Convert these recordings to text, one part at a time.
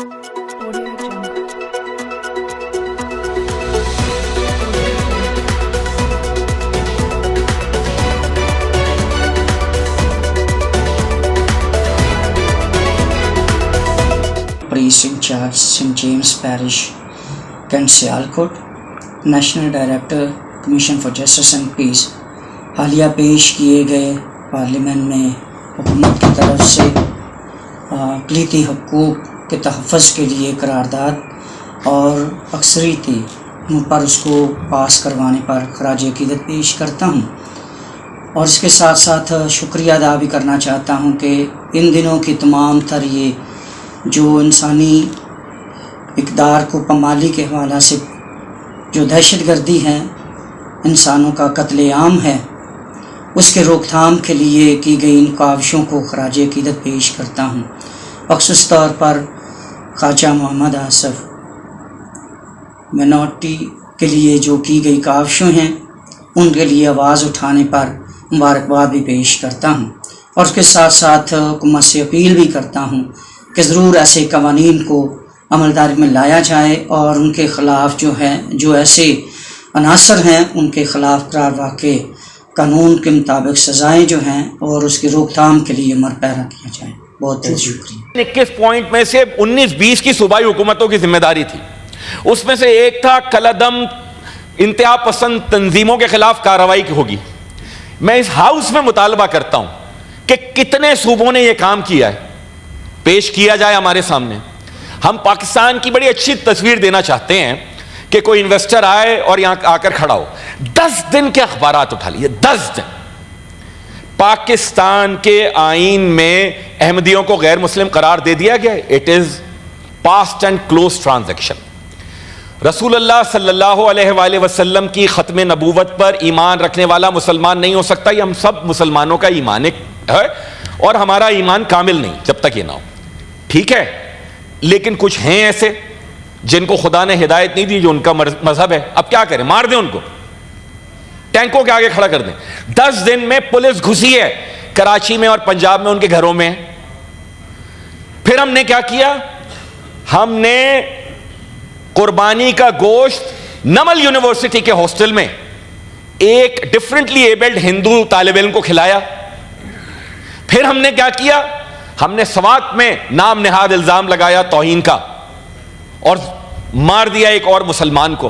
Audio Jungle. Priest in charge St. James Parish, Kent Sialkot, national director commission for justice and peace, حالیہ پیش کیے گئے parliament میں حکومت کی طرف سے اقلیتی حقوق کے تحفظ کے لیے قرارداد اور اکثریتی پر اس کو پاس کروانے پر خراج عقیدت پیش کرتا ہوں، اور اس کے ساتھ ساتھ شکریہ ادا بھی کرنا چاہتا ہوں کہ ان دنوں کی تمام تر یہ جو انسانی اقدار کو پامالی کے حوالے سے جو دہشت گردی ہے، انسانوں کا قتل عام ہے، اس کے روک تھام کے لیے کی گئی ان کاوشوں کو خراج عقیدت پیش کرتا ہوں، مخصوص طور پر خواجہ محمد آصف مائنورٹی کے لیے جو کی گئی کاوشوں ہیں ان کے لیے آواز اٹھانے پر مبارکباد بھی پیش کرتا ہوں، اور اس کے ساتھ ساتھ حکومت سے اپیل بھی کرتا ہوں کہ ضرور ایسے قوانین کو عملداری میں لایا جائے اور ان کے خلاف جو ایسے عناصر ہیں ان کے خلاف قرار واقع قانون کے مطابق سزائیں جو ہیں اور اس کی روک تھام کے لیے عمل پیرا کیا جائے۔ بہت بہت شکریہ۔ 21 پوائنٹ میں سے 19-20 کی صوبائی حکومتوں کی ذمہ داری تھی، اس میں سے ایک تھا کالعدم انتہا پسند تنظیموں کے خلاف کارروائی کی ہوگی۔ میں اس ہاؤس میں مطالبہ کرتا ہوں کہ کتنے صوبوں نے یہ کام کیا ہے، پیش کیا جائے ہمارے سامنے۔ ہم پاکستان کی بڑی اچھی تصویر دینا چاہتے ہیں کہ کوئی انویسٹر آئے اور یہاں آ کر کھڑا ہو، 10 دن کے اخبارات اٹھا لیے، 10 دن۔ پاکستان کے آئین میں احمدیوں کو غیر مسلم قرار دے دیا گیا ہے، it is past and close transaction. رسول اللہ صلی اللہ علیہ وآلہ وسلم کی ختم نبوت پر ایمان رکھنے والا مسلمان نہیں ہو سکتا، یہ ہم سب مسلمانوں کا ایمان ہے، اور ہمارا ایمان کامل نہیں جب تک یہ نہ ہو، ٹھیک ہے؟ لیکن کچھ ہیں ایسے جن کو خدا نے ہدایت نہیں دی، جو ان کا مذہب ہے، اب کیا کریں؟ مار دیں ان کو، ٹینکوں کے آگے کھڑا کر دیں۔ 10 دن میں پولیس گھسی ہے کراچی میں اور پنجاب میں ان کے گھروں میں۔ پھر ہم نے کیا کیا؟ ہم نے قربانی کا گوشت نمل یونیورسٹی کے ہاسٹل میں ایک ڈفرنٹلی ایبلڈ ہندو طالب علم کو کھلایا۔ پھر ہم نے کیا کیا؟ ہم نے سوات میں نام نہاد الزام لگایا توہین کا اور مار دیا ایک اور مسلمان کو۔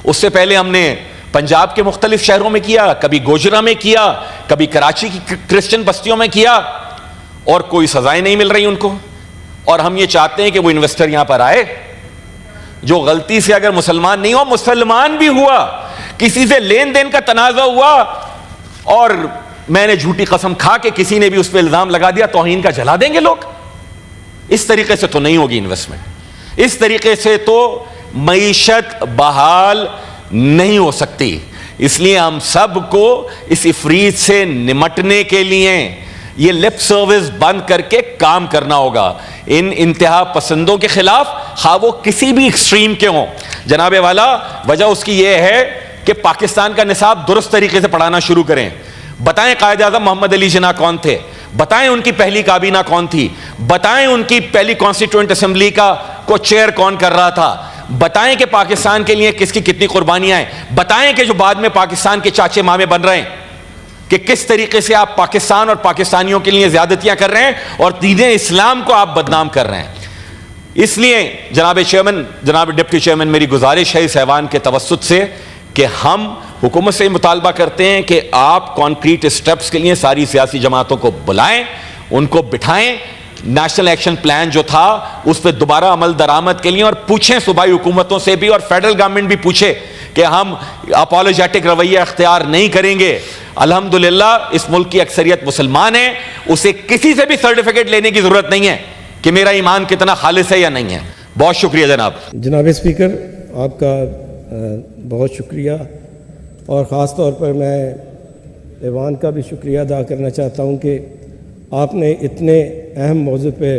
اس سے پہلے ہم نے پنجاب کے مختلف شہروں میں کیا، کبھی گوجرا میں کیا، کبھی کراچی کی کرسچن بستیوں میں کیا، اور کوئی سزائیں نہیں مل رہی ان کو۔ اور ہم یہ چاہتے ہیں کہ وہ انویسٹر یہاں پر آئے جو غلطی سے اگر مسلمان نہیں ہو، مسلمان بھی ہوا، کسی سے لین دین کا تنازع ہوا اور میں نے جھوٹی قسم کھا کے کسی نے بھی اس پہ الزام لگا دیا، توہین کا جلا دیں گے لوگ۔ اس طریقے سے تو نہیں ہوگی انویسٹمنٹ، اس طریقے سے تو معیشت بحال نہیں ہو سکتی۔ اس لیے ہم سب کو اس افریت سے نمٹنے کے لیے یہ لپ سروس بند کر کے کام کرنا ہوگا، ان انتہا پسندوں کے خلاف، خواہ وہ کسی بھی ایکسٹریم کے ہوں۔ جناب والا، وجہ اس کی یہ ہے کہ پاکستان کا نصاب درست طریقے سے پڑھانا شروع کریں۔ بتائیں قائد اعظم محمد علی جناح کون تھے، بتائیں ان کی پہلی کابینہ کون تھی، بتائیں ان کی پہلی کانسٹیٹیوئنٹ اسمبلی کو چیئر کون کر رہا تھا، بتائیں کہ پاکستان کے لیے کس کی کتنی قربانیاں ہیں، بتائیں کہ جو بعد میں پاکستان کے چاچے مامے بن رہے ہیں کہ کس طریقے سے آپ پاکستان اور پاکستانیوں کے لیے زیادتیاں کر رہے ہیں اور دین اسلام کو آپ بدنام کر رہے ہیں۔ اس لیے جناب چیئرمین، جناب ڈپٹی چیئرمین، میری گزارش ہے اس ایوان کے توسط سے کہ ہم حکومت سے مطالبہ کرتے ہیں کہ آپ کانکریٹ اسٹیپس کے لیے ساری سیاسی جماعتوں کو بلائیں، ان کو بٹھائیں، نیشنل ایکشن پلان جو تھا اس پہ دوبارہ عمل درآمد کے لیے، اور پوچھیں صوبائی حکومتوں سے بھی اور فیڈرل گورنمنٹ بھی پوچھے کہ ہم اپولوجیٹک رویہ اختیار نہیں کریں گے۔ الحمدللہ اس ملک کی اکثریت مسلمان ہے، اسے کسی سے بھی سرٹیفکیٹ لینے کی ضرورت نہیں ہے کہ میرا ایمان کتنا خالص ہے یا نہیں ہے۔ بہت شکریہ جناب۔ جناب اسپیکر، آپ کا بہت شکریہ، اور خاص طور پر میں ایوان کا بھی شکریہ ادا کرنا چاہتا ہوں کہ آپ نے اتنے اہم موضوع پہ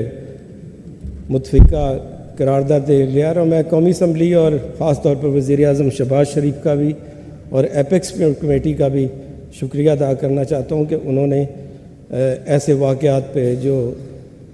متفقہ قرارداد لیا، اور میں قومی اسمبلی اور خاص طور پر وزیر اعظم شہباز شریف کا بھی اور ایپیکس کمیٹی کا بھی شکریہ ادا کرنا چاہتا ہوں کہ انہوں نے ایسے واقعات پہ جو